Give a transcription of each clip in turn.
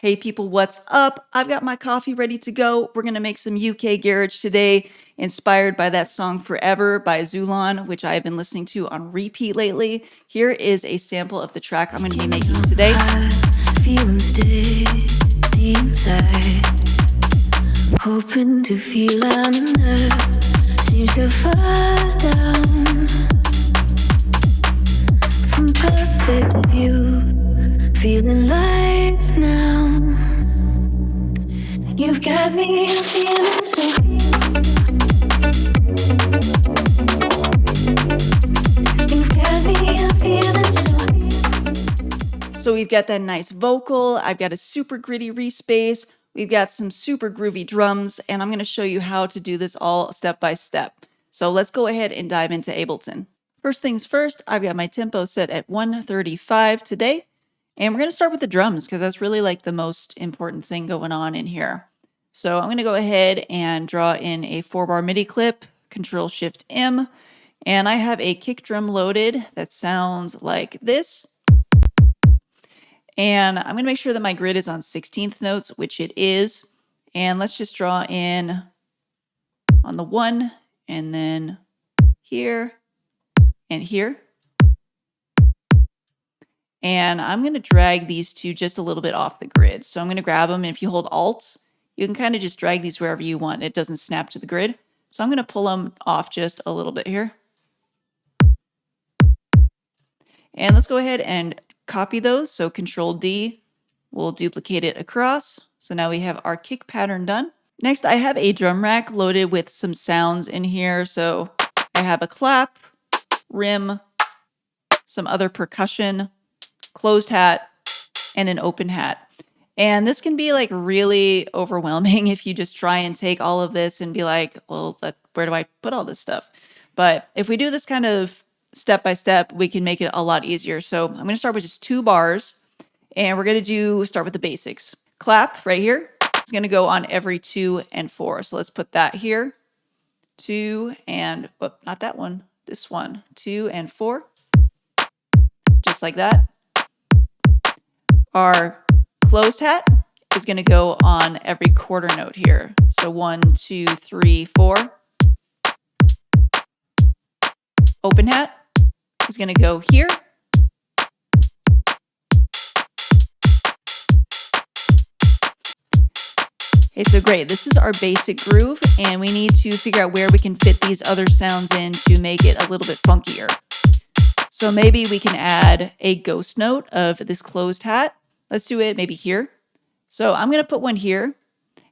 Hey people, what's up? I've got my coffee ready to go. We're gonna make some UK garage today, inspired by that song Forever by Zulan, which I've been listening to on repeat lately. Here is a sample of the track I'm gonna be making today. Feeling steady inside, hoping to feel I'm enough. Seems so far down from perfect view. Feeling life now. You've got me feeling so. You've got me feeling so. So we've got that nice vocal. I've got a super gritty respace. We've got some super groovy drums, and I'm going to show you how to do this all step by step. So let's go ahead and dive into Ableton. First things first, I've got my tempo set at 135 today. And we're going to start with the drums because that's really like the most important thing going on in here. So I'm going to go ahead and draw in a 4-bar MIDI clip, Control-Shift-M, and I have a kick drum loaded that sounds like this. And I'm going to make sure that my grid is on 16th notes, which it is. And let's just draw in on the 1, and then here, and here. And I'm going to drag these two just a little bit off the grid. So I'm going to grab them, and if you hold Alt, you can kind of just drag these wherever you want. It doesn't snap to the grid. So I'm going to pull them off just a little bit here. And let's go ahead and copy those. So Control D will duplicate it across. So now we have our kick pattern done. Next, I have a drum rack loaded with some sounds in here. So I have a clap, rim, some other percussion, closed hat, and an open hat. And this can be like really overwhelming if you just try and take all of this and be like, well, where do I put all this stuff? But if we do this kind of step by step, we can make it a lot easier. So I'm going to start with just 2 bars, and we're going to start with the basics. Clap right here is going to go on every 2 and 4. So let's put that here. 2 and, not that one, this one, 2 and 4. Just like that. Our closed hat is going to go on every quarter note here. So 1, 2, 3, 4. Open hat is going to go here. Okay, so great. This is our basic groove, and we need to figure out where we can fit these other sounds in to make it a little bit funkier. So maybe we can add a ghost note of this closed hat. Let's do it maybe here. So I'm going to put one here.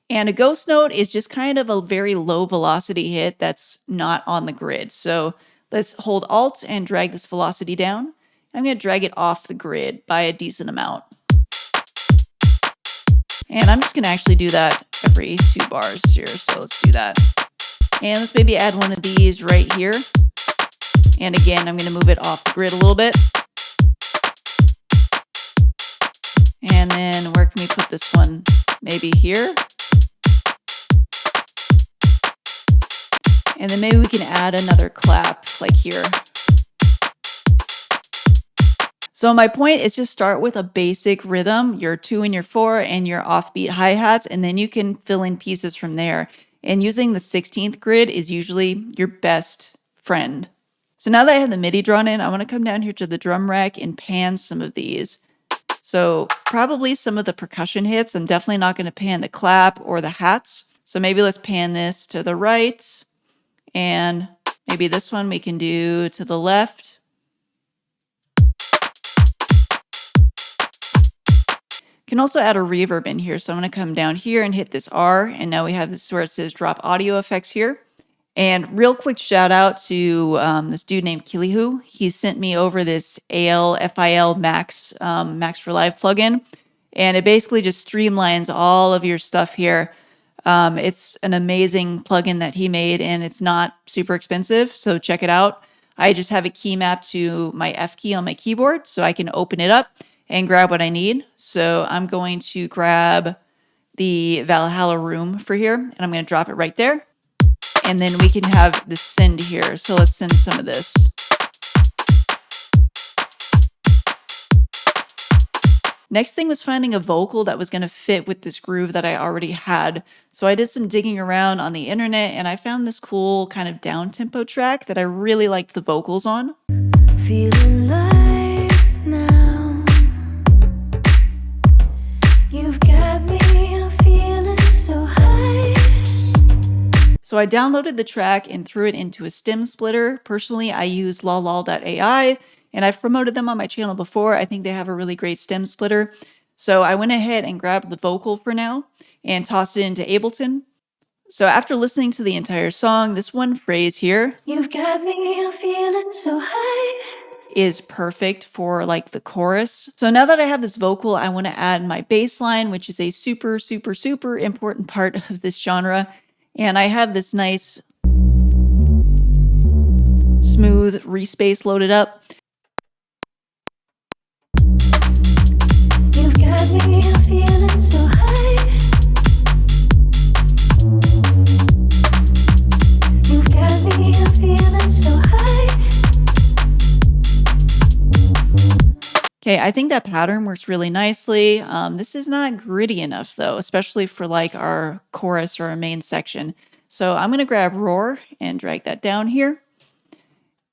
And a ghost note is just kind of a very low velocity hit that's not on the grid. So let's hold Alt and drag this velocity down. I'm going to drag it off the grid by a decent amount. And I'm just going to actually do that every 2 bars here. So let's do that. And let's maybe add one of these right here. And again, I'm going to move it off the grid a little bit. And then where can we put this one? Maybe here. And then maybe we can add another clap like here. So my point is just start with a basic rhythm, your 2 and your 4 and your offbeat hi-hats, and then you can fill in pieces from there. And using the 16th grid is usually your best friend. So now that I have the MIDI drawn in, I want to come down here to the drum rack and pan some of these. So probably some of the percussion hits. I'm definitely not going to pan the clap or the hats. So maybe let's pan this to the right. And maybe this one we can do to the left. Can also add a reverb in here. So I'm going to come down here and hit this R. And now we have this where it says drop audio effects here. And real quick shout out to this dude named MkIII. He sent me over this ALFIL Max for Live plugin. And it basically just streamlines all of your stuff here. It's an amazing plugin that he made, and it's not super expensive. So check it out. I just have a key map to my F key on my keyboard so I can open it up and grab what I need. So I'm going to grab the Valhalla room for here, and I'm going to drop it right there. And then we can have the send here. So let's send some of this. Next thing was finding a vocal that was going to fit with this groove that I already had. So I did some digging around on the internet and I found this cool kind of down-tempo track that I really liked the vocals on. Feeling life now. You've got me, I'm feeling so high. So I downloaded the track and threw it into a stem splitter. Personally, I use lalal.ai, and I've promoted them on my channel before. I think they have a really great stem splitter. So I went ahead and grabbed the vocal for now and tossed it into Ableton. So after listening to the entire song, this one phrase here, You've got me, I'm feeling so high, is perfect for like the chorus. So now that I have this vocal, I want to add my bass line, which is a super, super, super important part of this genre. And I have this nice smooth respace loaded up. You've got me, I'm feeling so high. You've got me, I'm feeling so high. Okay, I think that pattern works really nicely. This is not gritty enough though, especially for like our chorus or our main section. So I'm gonna grab Roar and drag that down here.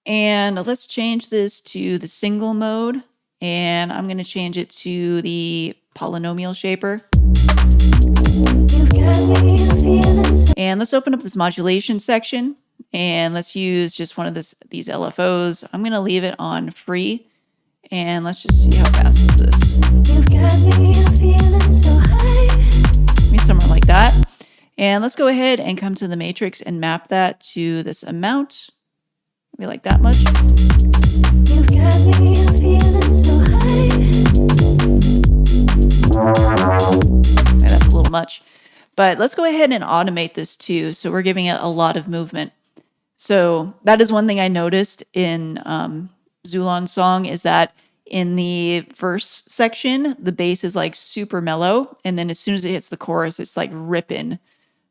And let's change this to the single mode. And I'm gonna change it to the polynomial shaper. You've got me, I'm feeling so. And let's open up this modulation section and let's use just one of these LFOs. I'm gonna leave it on free. And let's just see how fast is this. You've got me, I'm feeling so high. Maybe somewhere like that. And let's go ahead and come to the matrix and map that to this amount. Maybe like that much. You've got me, I'm feeling so high. Okay, that's a little much. But let's go ahead and automate this too. So we're giving it a lot of movement. So that is one thing I noticed in Zulan's song is that in the verse section, the bass is like super mellow. And then as soon as it hits the chorus, it's like ripping.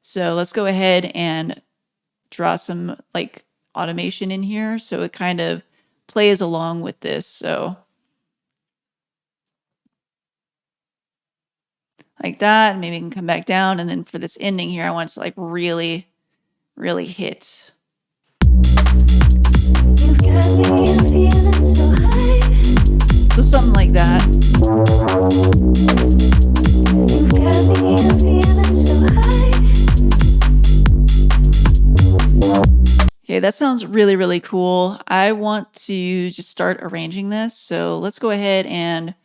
So let's go ahead and draw some like automation in here. So it kind of plays along with this. So like that, maybe we can come back down. And then for this ending here, I want it to like really, really hit. You've got me, I'm feeling so high. So something like that. You've got me, I'm feeling so high. Okay, that sounds really, really cool. I want to just start arranging this. So let's go ahead and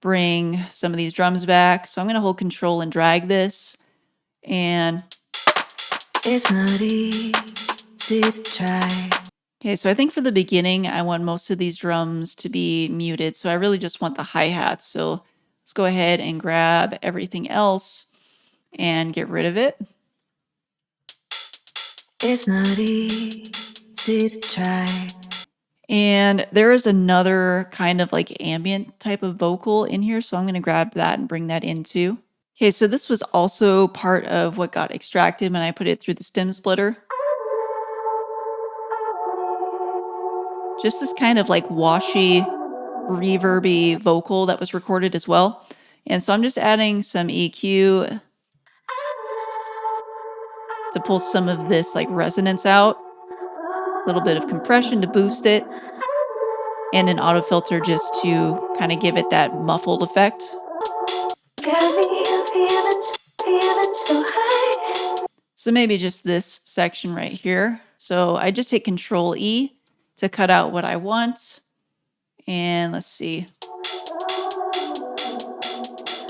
bring some of these drums back. So I'm going to hold control and drag this. And It's not easy to try. okay, so I think for the beginning, I want most of these drums to be muted. So I really just want the hi-hats. So let's go ahead and grab everything else and get rid of it. It's not easy to try. And there is another kind of like ambient type of vocal in here. So I'm going to grab that and bring that in too. Okay, so this was also part of what got extracted when I put it through the stem splitter. Just this kind of like washy, reverby vocal that was recorded as well. And so I'm just adding some EQ to pull some of this like resonance out. A little bit of compression to boost it. And an auto filter just to kind of give it that muffled effect. Got me, I'm feeling so high. So maybe just this section right here. So I just hit Control E to cut out what I want. And let's see.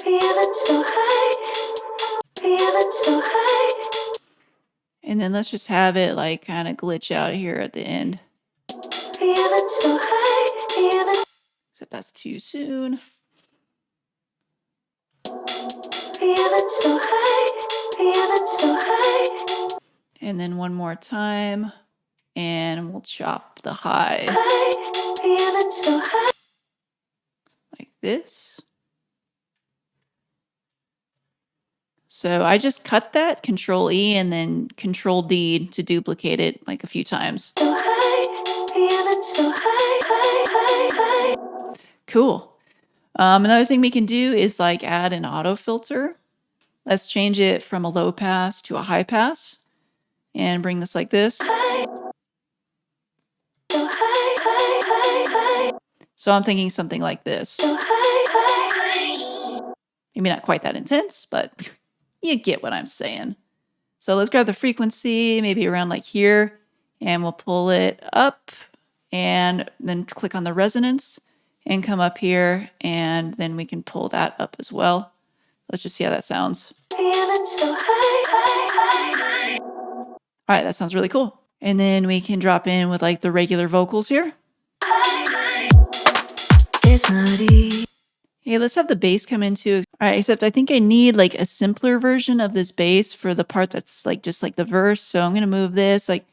Feeling so high. Feeling so high. And then let's just have it like kind of glitch out here at the end. Feeling so high. Feeling. Except that's too soon. Feeling so high. Feeling so high. And then one more time. And we'll chop the high High. Feeling so high. like this. So I just cut that, Control E, and then Control D to duplicate it like a few times. So high. Feeling so high. High. High. High. Cool. Another thing we can do is like add an auto filter. Let's change it from a low pass to a high pass and bring this like this. So I'm thinking something like this. Maybe not quite that intense, but you get what I'm saying. So let's grab the frequency, maybe around like here, and we'll pull it up and then click on the resonance and come up here, and then we can pull that up as well. Let's just see how that sounds. All right, that sounds really cool. And then we can drop in with like the regular vocals here. Hey, let's have the bass come into. All right, except I think I need like a simpler version of this bass for the part that's like just like the verse. So I'm gonna move this like,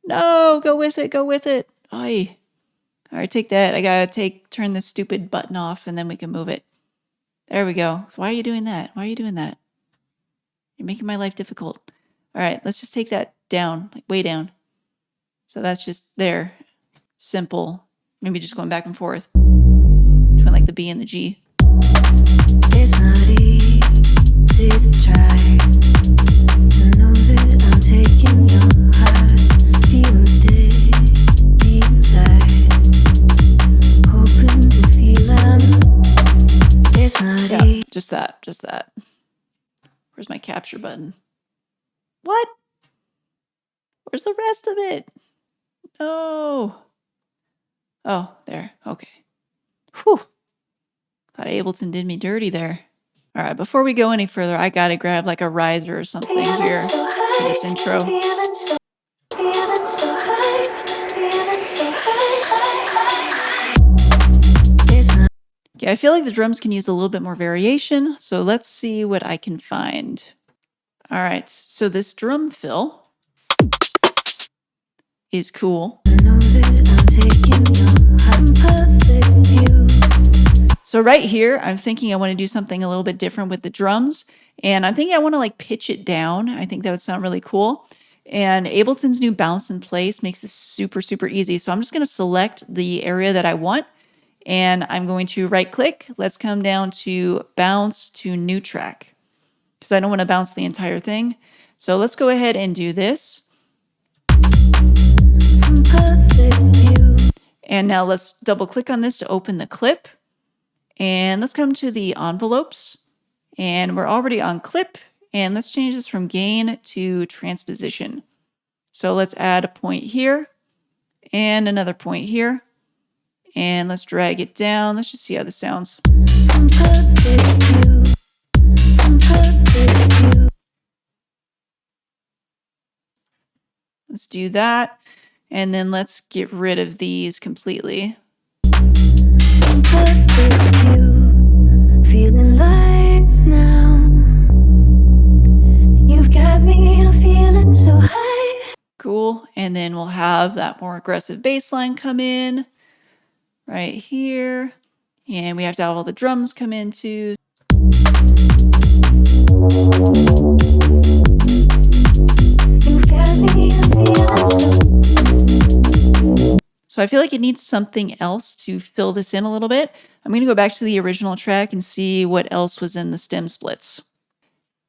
no, go with it, go with it. Aye. All right, take that. I gotta turn this stupid button off and then we can move it. There we go. Why are you doing that? Why are you doing that? You're making my life difficult. All right, let's just take that down, like way down. So that's just there. Simple. Maybe just going back and forth between like the B and the G. It's not easy to try to know that I'm taking your heart, feeling steady inside, hoping to feel it's not easy. Just that. Where's my capture button? What? Where's the rest of it? No. Oh, there. Okay. Whew. Thought Ableton did me dirty there. All right, before we go any further, I gotta grab like a riser or something here for this intro. Yeah, I feel like the drums can use a little bit more variation, so let's see what I can find. All right, so this drum fill is cool. So right here, I'm thinking I want to do something a little bit different with the drums, and I'm thinking I want to like pitch it down. I think that would sound really cool. And Ableton's new bounce in place makes this super, super easy. So I'm just going to select the area that I want, and I'm going to right click. Let's come down to bounce to new track, because I don't want to bounce the entire thing. So let's go ahead and do this. And now let's double click on this to open the clip. And let's come to the envelopes. And we're already on clip. And let's change this from gain to transposition. So let's add a point here and another point here. And let's drag it down. Let's just see how this sounds. Let's do that. And then let's get rid of these completely. Feeling live now. You've got me, I'm feeling so high. Cool. And then we'll have that more aggressive bass line come in right here. And we have to have all the drums come in too. You've got me, I'm feeling so. So I feel like it needs something else to fill this in a little bit. I'm going to go back to the original track and see what else was in the stem splits.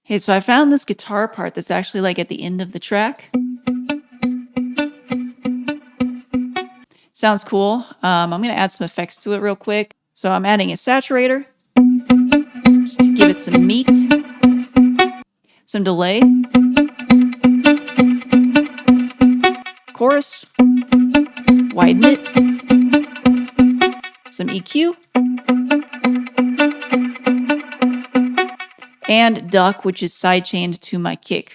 Okay, so I found this guitar part that's actually like at the end of the track. Sounds cool. I'm going to add some effects to it real quick. So I'm adding a saturator just to give it some meat, some delay, chorus, widen it, some EQ, and duck, which is sidechained to my kick.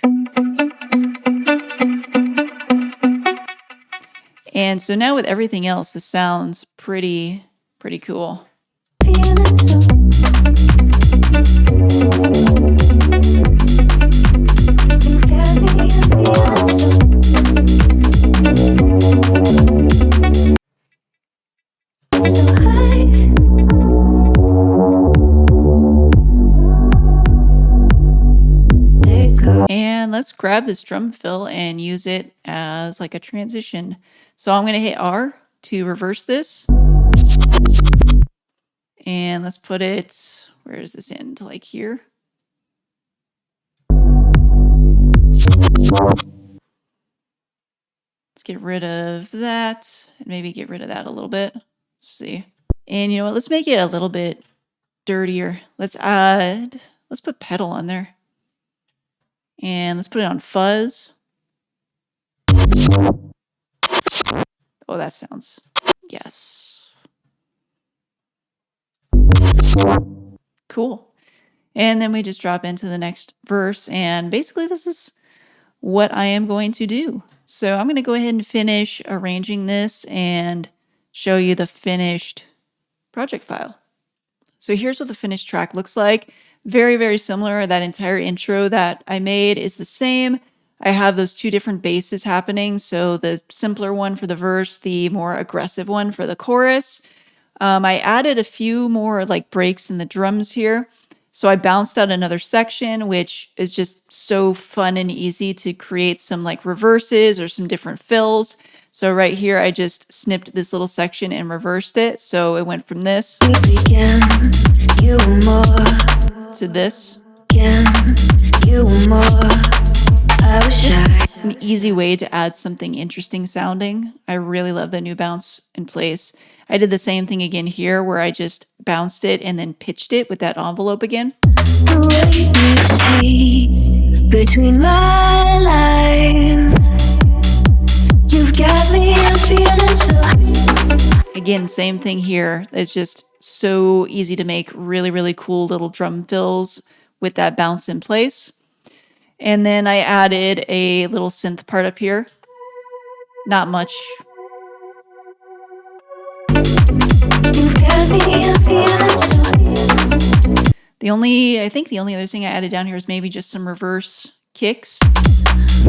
And so now with everything else, this sounds pretty cool. Feeling so. You've got me, I'm feeling so. So high. Days go. And let's grab this drum fill and use it as like a transition. So I'm going to hit R to reverse this. And let's put it, where is this end? Like here. Let's get rid of that and maybe get rid of that a little bit. Let's see. And you know what? Let's make it a little bit dirtier. Let's put pedal on there. And let's put it on fuzz. Oh, that sounds, yes. Cool. And then we just drop into the next verse. And basically this is what I am going to do. So I'm going to go ahead and finish arranging this and show you the finished project file. So here's what the finished track looks like. Very, very similar. That entire intro that I made is the same. I have those two different basses happening. So the simpler one for the verse, the more aggressive one for the chorus. I added a few more like breaks in the drums here. So I bounced out another section, which is just so fun and easy to create some like reverses or some different fills. So right here, I just snipped this little section and reversed it. So it went from this to this. An easy way to add something interesting sounding. I really love the new bounce in place. I did the same thing again here where I just bounced it and then pitched it with that envelope again. The way you see between my lines, you've got me, I'm feeling so. Again, same thing here. It's just so easy to make really, really cool little drum fills with that bounce in place. And then I added a little synth part up here. Not much. You've got me, I'm feeling so. I think the only other thing I added down here is maybe just some reverse kicks.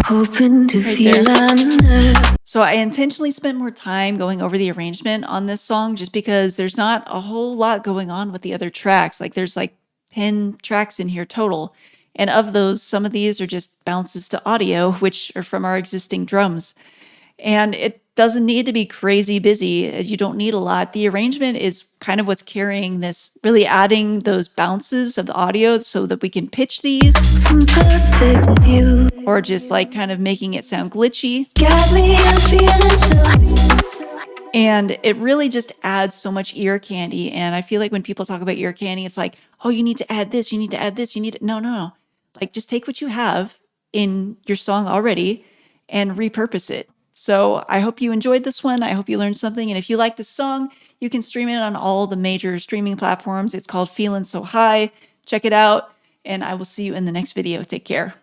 Hoping to Right feel there. I'm enough. So I intentionally spent more time going over the arrangement on this song just because there's not a whole lot going on with the other tracks. Like there's like 10 tracks in here total. And of those, some of these are just bounces to audio, which are from our existing drums. And it doesn't need to be crazy busy. You don't need a lot. The arrangement is kind of what's carrying this, really adding those bounces of the audio so that we can pitch these. Some perfect view. Or just like kind of making it sound glitchy. Got me, I'm feeling so. And it really just adds so much ear candy. And I feel like when people talk about ear candy, it's like, oh, you need to add this, you need to add this, you need to... No. Like just take what you have in your song already and repurpose it. So I hope you enjoyed this one. I hope you learned something. And if you like this song, you can stream it on all the major streaming platforms. It's called Feelin' So High. Check it out. And I will see you in the next video. Take care.